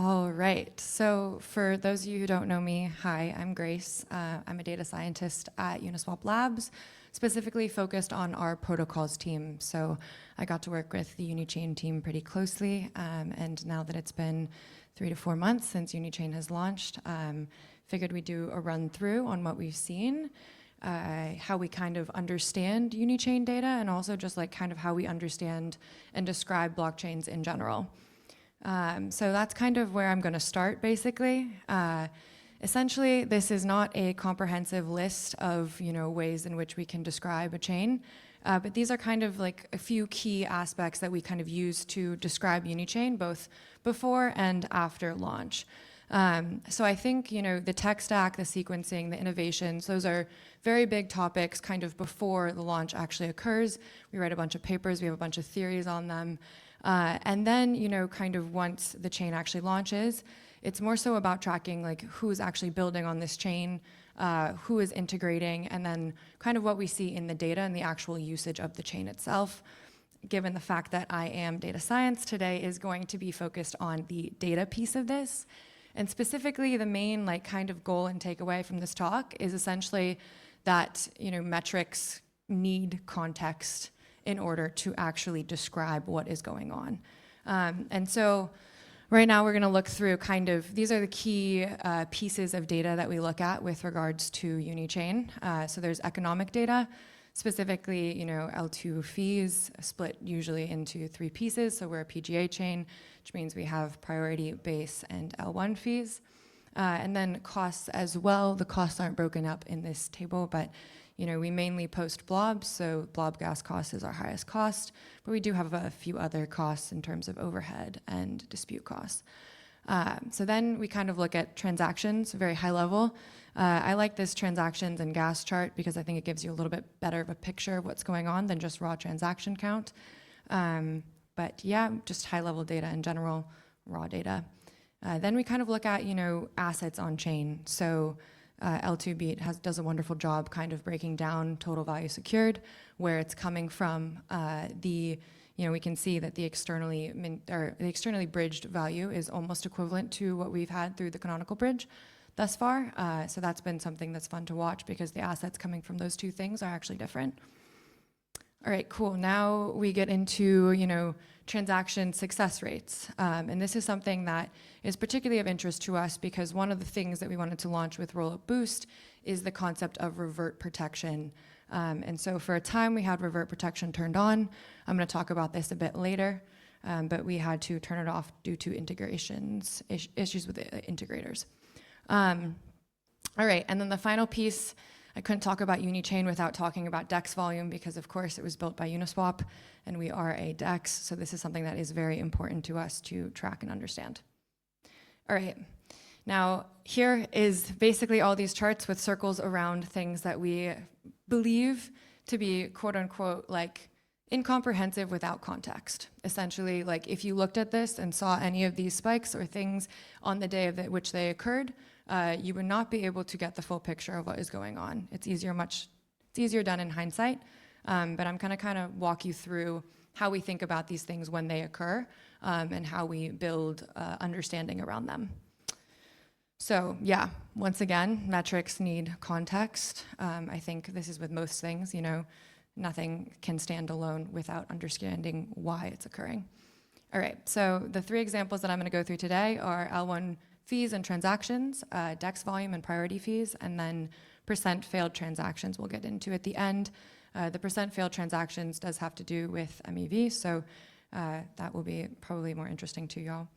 All right, so for those of you who don't know me, hi, I'm Grace. I'm a data scientist at Uniswap Labs, specifically focused on our protocols team. So I got to work with the Unichain team pretty closely, and now that it's been 3 to 4 months since Unichain has launched, figured we'd do a run through on what we've seen, how we kind of understand Unichain data, and also just like kind of how we understand and describe blockchains in general. So that's kind of where I'm going to start, basically. Essentially, this is not a comprehensive list of ways in which we can describe a chain, but these are kind of like a few key aspects that we kind of use to describe Unichain, both before and after launch. So I think the tech stack, the sequencing, the innovations, those are very big topics kind of before the launch actually occurs. We write a bunch of papers, we have a bunch of theories on them. And then, kind of once the chain actually launches, it's more so about tracking like who's actually building on this chain, who is integrating, and then kind of what we see in the data and the actual usage of the chain itself. Given the fact that I am data science, today is going to be focused on the data piece of this. And specifically, the main like kind of goal and takeaway from this talk is essentially that metrics need context in order to actually describe what is going on. And so right now we're going to look through kind of, these are the key pieces of data that we look at with regards to Unichain. So there's economic data, specifically L2 fees split usually into 3 pieces. So we're a PGA chain, which means we have priority, base, and L1 fees. And then costs as well. The costs aren't broken up in this table, but we mainly post blobs, so blob gas cost is our highest cost, but we do have a few other costs in terms of overhead and dispute costs. So then we kind of look at transactions, very high level. I like this transactions and gas chart because I think it gives you a little bit better of a picture of what's going on than just raw transaction count. But yeah, just high level data in general, raw data. Then we kind of look at, assets on chain. So L2Beat does a wonderful job kind of breaking down total value secured, where it's coming from. We can see that the externally bridged value is almost equivalent to what we've had through the canonical bridge thus far. So that's been something that's fun to watch because the assets coming from those two things are actually different. All right, cool. Now we get into, transaction success rates. And this is something that is particularly of interest to us because one of the things that we wanted to launch with Rollup Boost is the concept of revert protection. And so for a time we had revert protection turned on. I'm going to talk about this a bit later, but we had to turn it off due to issues with the integrators. All right, and then the final piece, I couldn't talk about Unichain without talking about DEX volume because, of course, it was built by Uniswap, and we are a DEX, so this is something that is very important to us to track and understand. All right, now here is basically all these charts with circles around things that we believe to be quote-unquote like incomprehensive without context. Essentially, like if you looked at this and saw any of these spikes or things on the day of which they occurred, you would not be able to get the full picture of what is going on. It's easier done in hindsight, but I'm gonna kind of walk you through how we think about these things when they occur and how we build understanding around them. So yeah, once again, metrics need context. I think this is with most things, nothing can stand alone without understanding why it's occurring. All right, so the 3 examples that I'm gonna go through today are L1 fees and transactions, DEX volume and priority fees, and then percent failed transactions we'll get into at the end. The percent failed transactions does have to do with MEV, so that will be probably more interesting to y'all.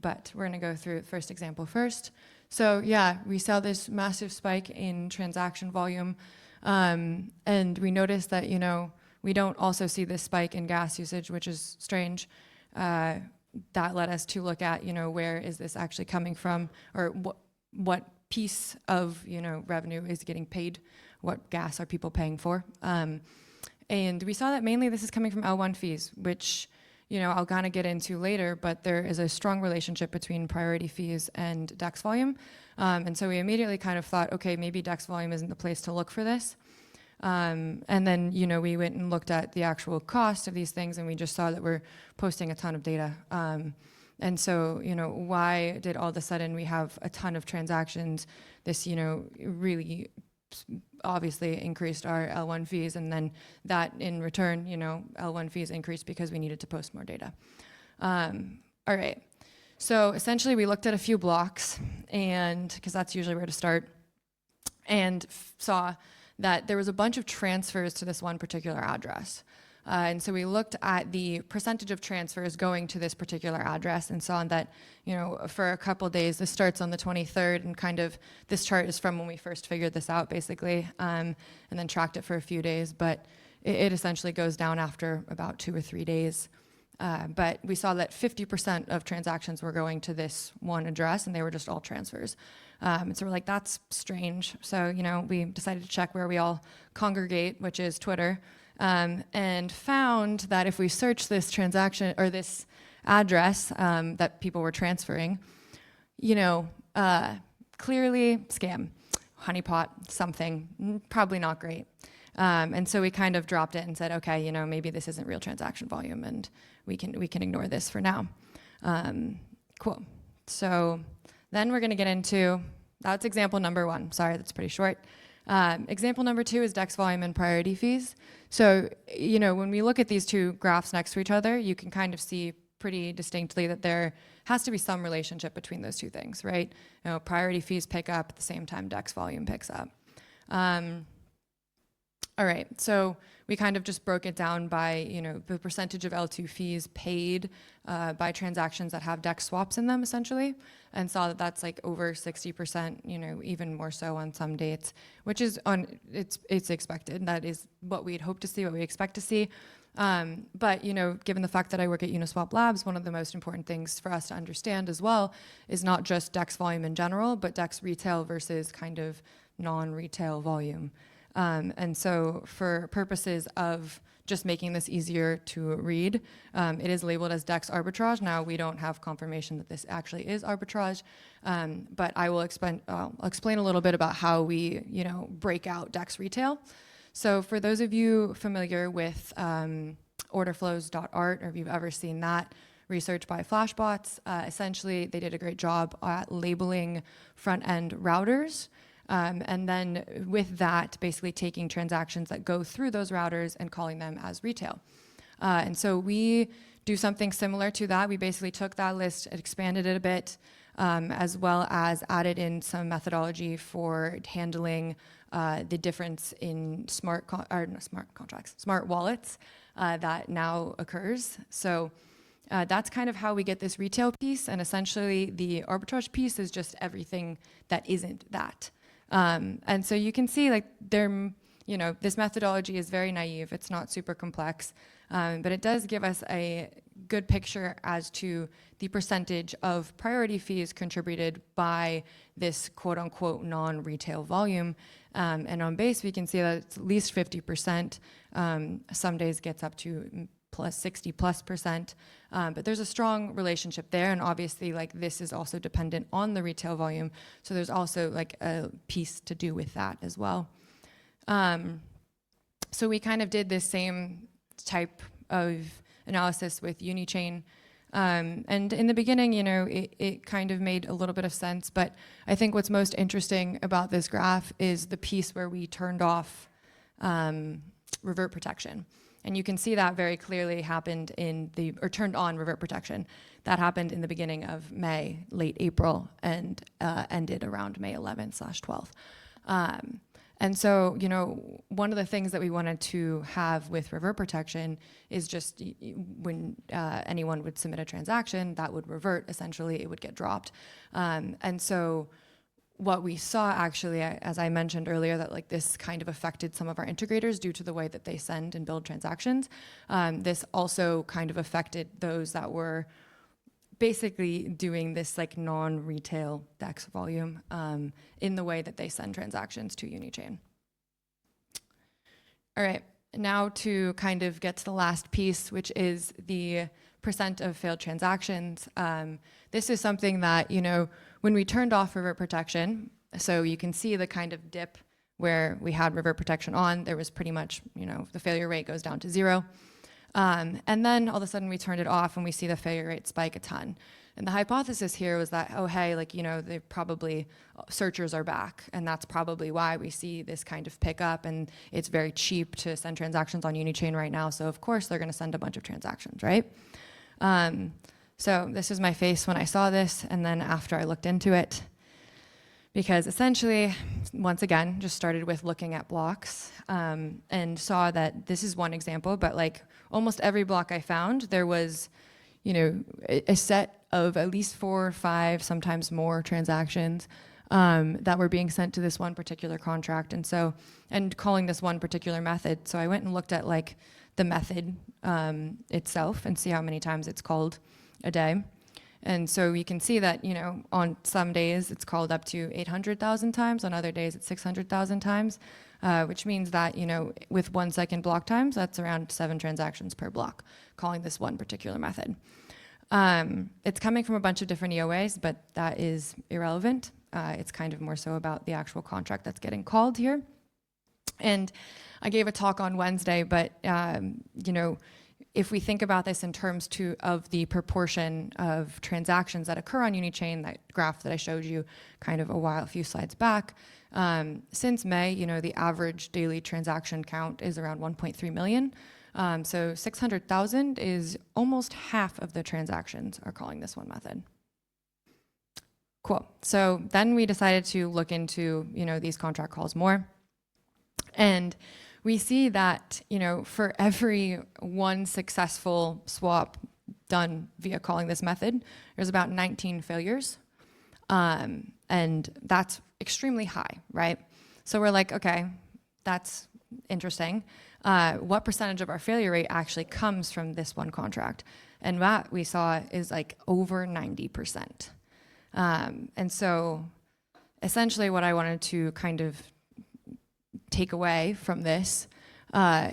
But we're gonna go through the first example first. So yeah, we saw this massive spike in transaction volume, and we noticed that, we don't also see this spike in gas usage, which is strange. That led us to look at, where is this actually coming from, or what piece of, revenue is getting paid, what gas are people paying for. And we saw that mainly this is coming from L1 fees, which, I'll kind of get into later, but there is a strong relationship between priority fees and DEX volume. And so we immediately kind of thought, okay, maybe DEX volume isn't the place to look for this. And then, we went and looked at the actual cost of these things, and we just saw that we're posting a ton of data. And so, why did all of a sudden we have a ton of transactions? This, really obviously increased our L1 fees, and then that in return, L1 fees increased because we needed to post more data. All right. So essentially, we looked at a few blocks, and because that's usually where to start, and saw that there was a bunch of transfers to this one particular address. And so we looked at the percentage of transfers going to this particular address and saw that, for a couple days, this starts on the 23rd, and kind of this chart is from when we first figured this out, basically, and then tracked it for a few days. But it essentially goes down after about 2 or 3 days. But we saw that 50% of transactions were going to this one address, and they were just all transfers. And so we're like, that's strange. So, we decided to check where we all congregate, which is Twitter, and found that if we search this transaction or this address that people were transferring, clearly scam, honeypot, something, probably not great. And so we kind of dropped it and said, okay, maybe this isn't real transaction volume, and we can ignore this for now. Cool. So then we're going to get into, that's example number 1. Sorry, that's pretty short. Example number 2 is DEX volume and priority fees. So, when we look at these two graphs next to each other, you can kind of see pretty distinctly that there has to be some relationship between those two things, right? Priority fees pick up at the same time DEX volume picks up. All right, so we kind of just broke it down by, the percentage of L2 fees paid by transactions that have DEX swaps in them, essentially, and saw that that's like over 60%, even more so on some dates, which is it's expected. That is what we'd hope to see, what we expect to see. But, given the fact that I work at Uniswap Labs, one of the most important things for us to understand as well is not just DEX volume in general, but DEX retail versus kind of non-retail volume. And so for purposes of just making this easier to read, it is labeled as DEX arbitrage. Now, we don't have confirmation that this actually is arbitrage, but I will explain a little bit about how we, break out DEX retail. So for those of you familiar with orderflows.art, or if you've ever seen that research by Flashbots, essentially they did a great job at labeling front-end routers. And then with that, basically taking transactions that go through those routers and calling them as retail. And so we do something similar to that. We basically took that list, expanded it a bit, as well as added in some methodology for handling the difference in smart wallets that now occurs. So that's kind of how we get this retail piece. And essentially, the arbitrage piece is just everything that isn't that. And so you can see, like, this methodology is very naive. It's not super complex, but it does give us a good picture as to the percentage of priority fees contributed by this quote-unquote non-retail volume. And on base, we can see that it's at least 50%. Some days gets up to plus 60+%, but there's a strong relationship there, and obviously, like, this is also dependent on the retail volume, so there's also like a piece to do with that as well. So we kind of did this same type of analysis with Unichain, and in the beginning, it kind of made a little bit of sense, but I think what's most interesting about this graph is the piece where we turned off revert protection. And you can see that very clearly happened turned on revert protection. That happened in the beginning of May, late April, and ended around May 11/12th. And so, one of the things that we wanted to have with revert protection is just when anyone would submit a transaction, that would revert, essentially, it would get dropped. And so what we saw, actually, as I mentioned earlier, that like this kind of affected some of our integrators due to the way that they send and build transactions. This also kind of affected those that were basically doing this like non-retail DEX volume in the way that they send transactions to Unichain. All right, now to kind of get to the last piece, which is the percent of failed transactions. This is something that, when we turned off revert protection, so you can see the kind of dip where we had revert protection on, there was pretty much, the failure rate goes down to 0. And then all of a sudden we turned it off and we see the failure rate spike a ton. And the hypothesis here was that, oh, hey, like, you know, they probably, searchers are back, and that's probably why we see this kind of pickup, and it's very cheap to send transactions on Unichain right now, so of course they're gonna send a bunch of transactions, right? So this is my face when I saw this, and then after I looked into it, because essentially, once again, just started with looking at blocks, and saw that this is one example, but like almost every block I found, there was, you know, a set of at least 4 or 5, sometimes more transactions that were being sent to this one particular contract, and calling this one particular method. So I went and looked at like the method itself and see how many times it's called a day. And so you can see that, you know, on some days it's called up to 800,000 times, on other days it's 600,000 times, which means that, you know, with 1 second block times, that's around 7 transactions per block, calling this one particular method. It's coming from a bunch of different EOAs, but that is irrelevant. It's kind of more so about the actual contract that's getting called here. And I gave a talk on Wednesday, but, you know, if we think about this in terms of the proportion of transactions that occur on Unichain, that graph that I showed you kind of a few slides back, since May, you know, the average daily transaction count is around 1.3 million. So 600,000 is almost half of the transactions are calling this one method. Cool. So then we decided to look into, you know, these contract calls more. And we see that, you know, for every one successful swap done via calling this method, there's about 19 failures. And that's extremely high, right? So we're like, okay, that's interesting. What percentage of our failure rate actually comes from this one contract? And what we saw is like over 90%. And so essentially what I wanted to kind of take away from this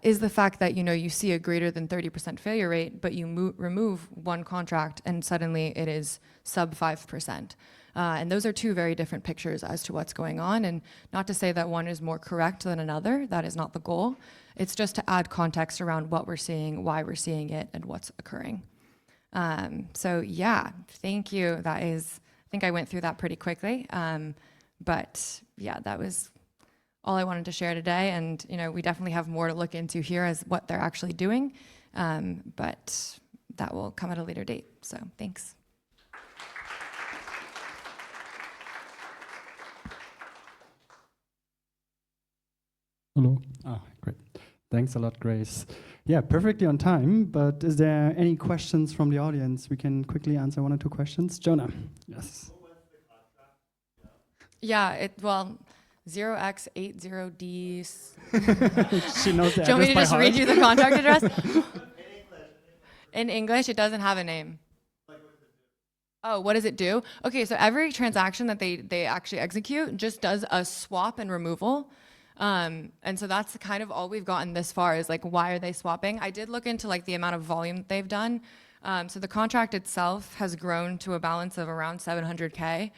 is the fact that, you know, you see a greater than 30% failure rate, but you remove one contract and suddenly it is sub 5%. And those are 2 very different pictures as to what's going on. And not to say that one is more correct than another, that is not the goal. It's just to add context around what we're seeing, why we're seeing it, and what's occurring. So yeah, thank you. That is, I think I went through that pretty quickly. But yeah, that was all I wanted to share today. And, you know, we definitely have more to look into here as what they're actually doing. But that will come at a later date. So thanks. Hello. Great. Thanks a lot, Grace. Yeah, perfectly on time, but is there any questions from the audience? We can quickly answer 1 or 2 questions. Jonah, yes. Yeah, well, 0x80D. She knows the address by heart. Do you want me to just read you the contract address? In English, it doesn't have a name. Oh, what does it do? Okay, so every transaction that they actually execute just does a swap and removal. And so that's kind of all we've gotten this far is like, why are they swapping? I did look into like the amount of volume that they've done. So the contract itself has grown to a balance of around 700K.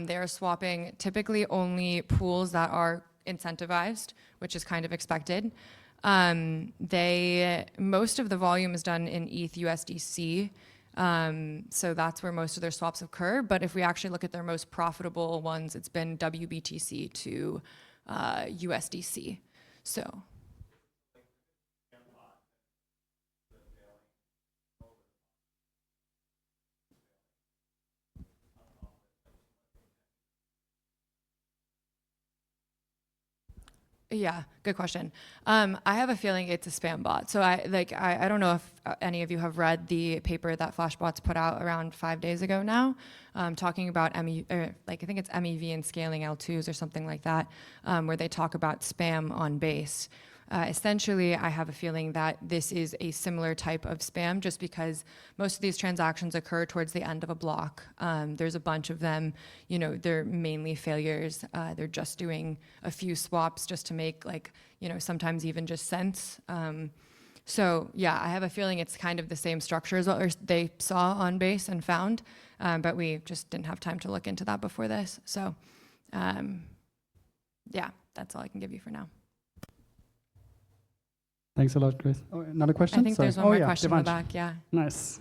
They're swapping typically only pools that are incentivized, which is kind of expected. Most of the volume is done in ETH USDC. So that's where most of their swaps occur. But if we actually look at their most profitable ones, it's been WBTC to USDC. So. Yeah, good question. I have a feeling it's a spam bot. So I don't know if any of you have read the paper that Flashbots put out around 5 days ago now, talking about I think it's MEV and scaling L2s or something like that, where they talk about spam on Base. Essentially, I have a feeling that this is a similar type of spam just because most of these transactions occur towards the end of a block. There's a bunch of them, you know, they're mainly failures. They're just doing a few swaps just to make sometimes even just sense. So yeah, I have a feeling it's kind of the same structure as what they saw on Base and found, but we just didn't have time to look into that before this. So yeah, that's all I can give you for now. Thanks a lot, Chris. Oh, another question? I think there's one more question in the back, yeah. Nice.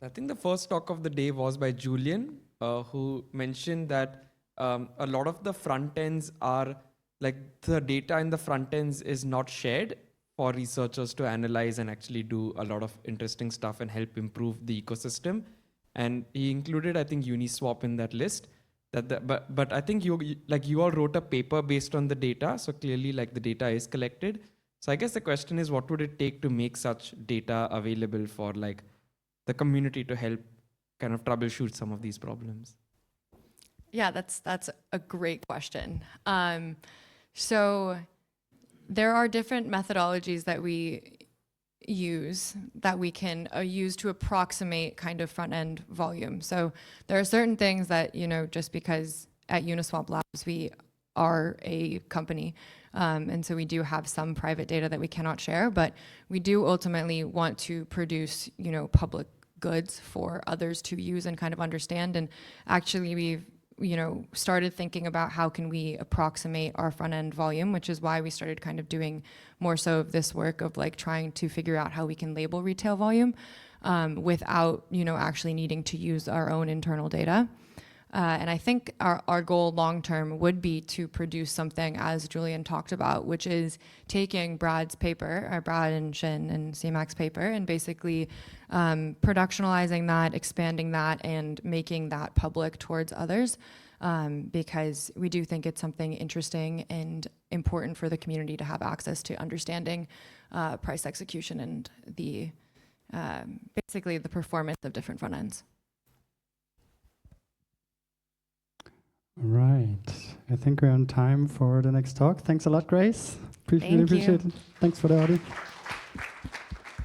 I think the first talk of the day was by Julian, who mentioned that a lot of the front ends are like the data in the front ends is not shared for researchers to analyze and actually do a lot of interesting stuff and help improve the ecosystem. And he included, I think, Uniswap in that list. But I think you all wrote a paper based on the data, so clearly like the data is collected. So I guess the question is, what would it take to make such data available for like the community to help kind of troubleshoot some of these problems? Yeah, that's a great question. So there are different methodologies that we use that we can use to approximate kind of front end volume. So there are certain things that, you know, just because at Uniswap Labs we are a company, and so we do have some private data that we cannot share, but we do ultimately want to produce, you know, public goods for others to use and kind of understand. And actually we've, you know, started thinking about how can we approximate our front end volume, which is why we started kind of doing more so of this work of like trying to figure out how we can label retail volume without, you know, actually needing to use our own internal data. And I think our goal long term would be to produce something, as Julian talked about, which is taking Brad's paper, or Brad and Shin and CMAC's paper, and basically productionalizing that, expanding that, and making that public towards others, because we do think it's something interesting and important for the community to have access to understanding price execution and the basically the performance of different front ends. Right. I think we're on time for the next talk. Thanks a lot, Grace. Appreciate it. Thank you. Thanks for the audience.